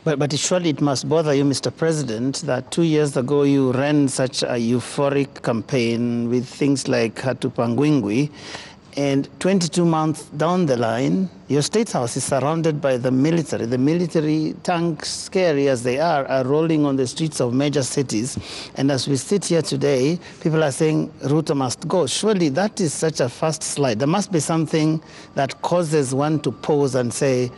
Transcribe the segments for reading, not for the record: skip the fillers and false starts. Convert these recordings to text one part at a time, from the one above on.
But surely it must bother you, Mr. President, that 2 years ago you ran such a euphoric campaign with things like Hatupangwingwi, and 22 months down the line, your State House is surrounded by the military. The military tanks, scary as they are rolling on the streets of major cities. And as we sit here today, people are saying Ruto must go. Surely that is such a fast slide. There must be something that causes one to pause and say,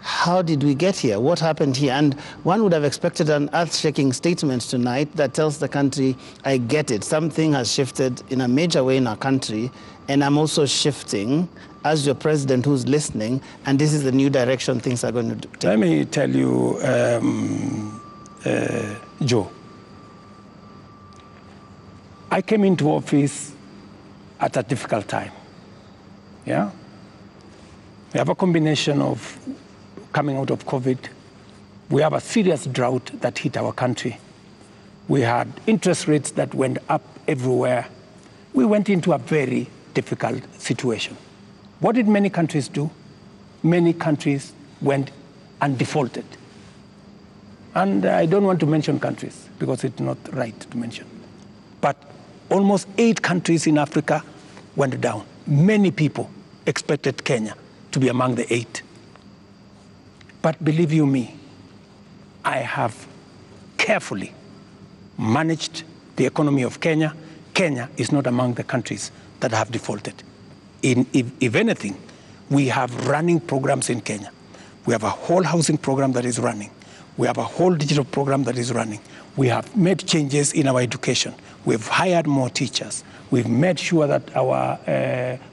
how did we get here? What happened here? And one would have expected an earth-shaking statement tonight that tells the country, I get it. Something has shifted in a major way in our country, and I'm also shifting as your president who's listening, and this is the new direction things are going to take. Let me tell you, Joe, I came into office at a difficult time. Yeah? We have a combination of coming out of COVID. We have a serious drought that hit our country. We had interest rates that went up everywhere. We went into a very difficult situation. What did many countries do? Many countries went and defaulted. And I don't want to mention countries because it's not right to mention. But almost 8 countries in Africa went down. Many people expected Kenya to be among the 8. But believe you me, I have carefully managed the economy of Kenya. Kenya is not among the countries that have defaulted. If anything, we have running programs in Kenya. We have a whole housing program that is running. We have a whole digital program that is running. We have made changes in our education. We've hired more teachers. We've made sure that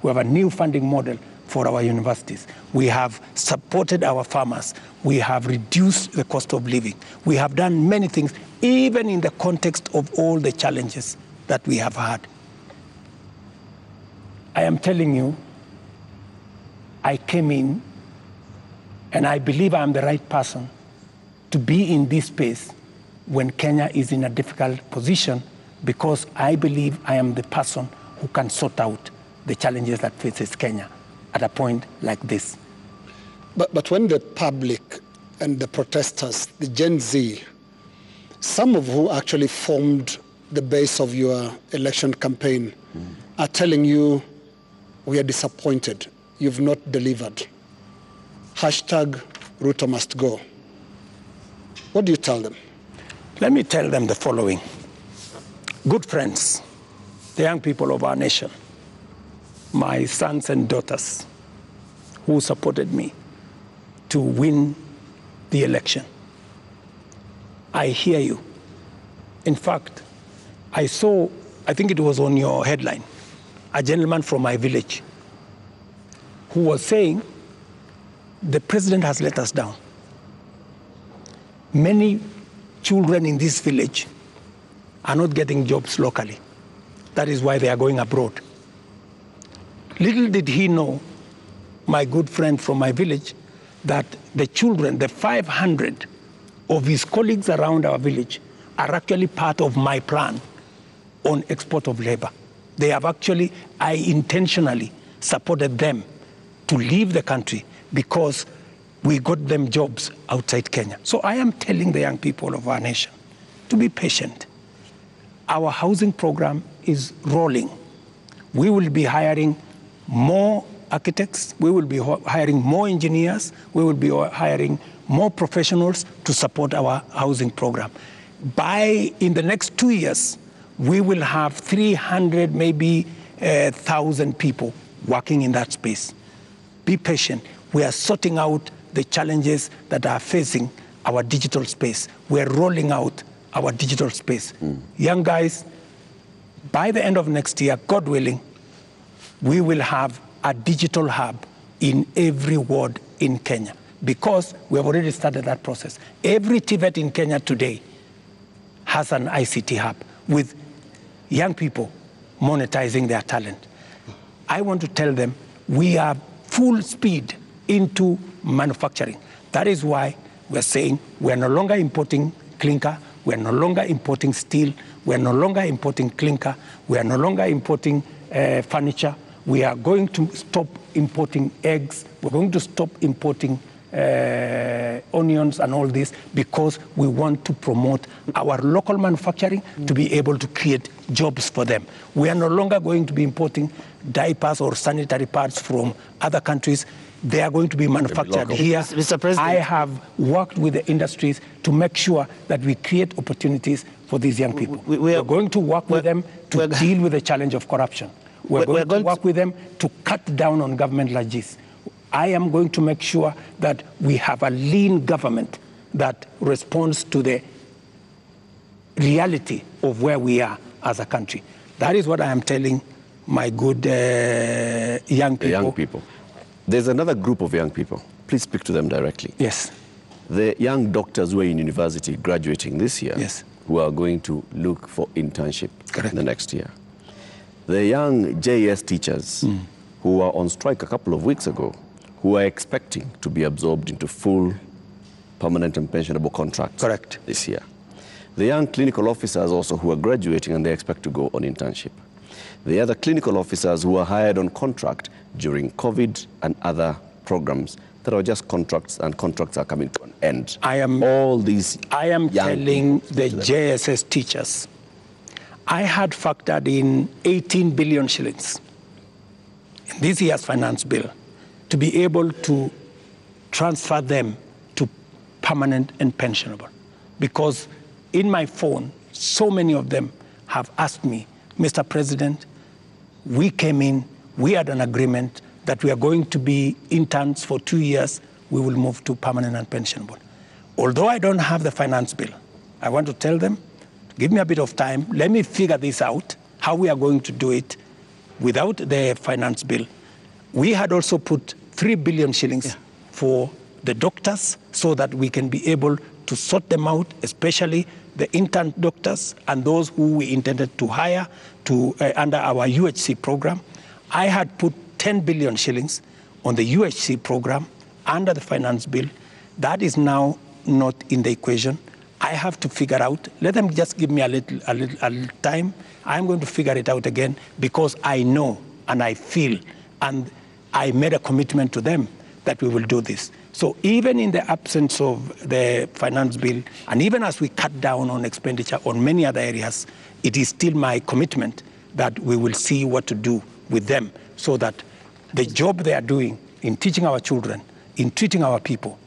we have a new funding model for our universities. We have supported our farmers. We have reduced the cost of living. We have done many things, even in the context of all the challenges that we have had. I am telling you, I came in, and I believe I am the right person to be in this space when Kenya is in a difficult position, because I believe I am the person who can sort out the challenges that faces Kenya at a point like this. But when the public and the protesters, the Gen Z, some of who actually formed the base of your election campaign, are telling you, we are disappointed, you've not delivered. Hashtag Ruto must go. What do you tell them? Let me tell them the following. Good friends, the young people of our nation, my sons and daughters who supported me to win the election. I hear you. In fact, I saw, I think it was on your headline, a gentleman from my village who was saying, the president has let us down. Many children in this village are not getting jobs locally. That is why they are going abroad. Little did he know, my good friend from my village, that the children, the 500 of his colleagues around our village, are actually part of my plan on export of labor. They have actually, I intentionally supported them to leave the country because we got them jobs outside Kenya. So I am telling the young people of our nation to be patient. Our housing program is rolling. We will be hiring more architects, we will be hiring more engineers, we will be hiring more professionals to support our housing program. In the next 2 years, we will have 300, maybe 1,000 people working in that space. Be patient. We are sorting out the challenges that are facing our digital space. We are rolling out our digital space. Young guys, by the end of next year, God willing, we will have a digital hub in every ward in Kenya, because we have already started that process. Every TVET in Kenya today has an ICT hub with young people monetizing their talent. I want to tell them we are full speed into manufacturing. That is why we're saying we're no longer importing clinker, we're no longer importing steel, we're no longer importing clinker, we are no longer importing furniture. We are going to stop importing eggs. We're going to stop importing onions and all this, because we want to promote our local manufacturing to be able to create jobs for them. We are no longer going to be importing diapers or sanitary pads from other countries. They are going to be manufactured here. Mr. President, I have worked with the industries to make sure that we create opportunities for these young people. We are going to work with them to deal with the challenge of corruption. We're going to work with them to cut down on government largesse. I am going to make sure that we have a lean government that responds to the reality of where we are as a country. That is what I am telling my good young people. The young people. There's another group of young people. Please speak to them directly. Yes. The young doctors who are in university graduating this year, yes, who are going to look for internship correct, the next year. The young JS teachers who were on strike a couple of weeks ago, who are expecting to be absorbed into full permanent and pensionable contracts correct, this year. The young clinical officers also who are graduating and they expect to go on internship. The other clinical officers who are hired on contract during COVID and other programs that are just contracts, and contracts are coming to an end. I am telling the JSS teachers, I had factored in 18 billion shillings in this year's finance bill to be able to transfer them to permanent and pensionable. Because in my phone, so many of them have asked me, Mr. President, we came in, we had an agreement that we are going to be interns for 2 years, we will move to permanent and pensionable. Although I don't have the finance bill, I want to tell them, give me a bit of time, let me figure this out, how we are going to do it without the finance bill. We had also put 3 billion shillings for the doctors so that we can be able to sort them out, especially the intern doctors and those who we intended to hire to under our UHC program. I had put 10 billion shillings on the UHC program under the finance bill. That is now not in the equation. I have to figure out, let them just give me a little time. I'm going to figure it out again because I know and I feel and I made a commitment to them that we will do this. So even in the absence of the finance bill, and even as we cut down on expenditure on many other areas, it is still my commitment that we will see what to do with them so that the job they are doing in teaching our children, in treating our people,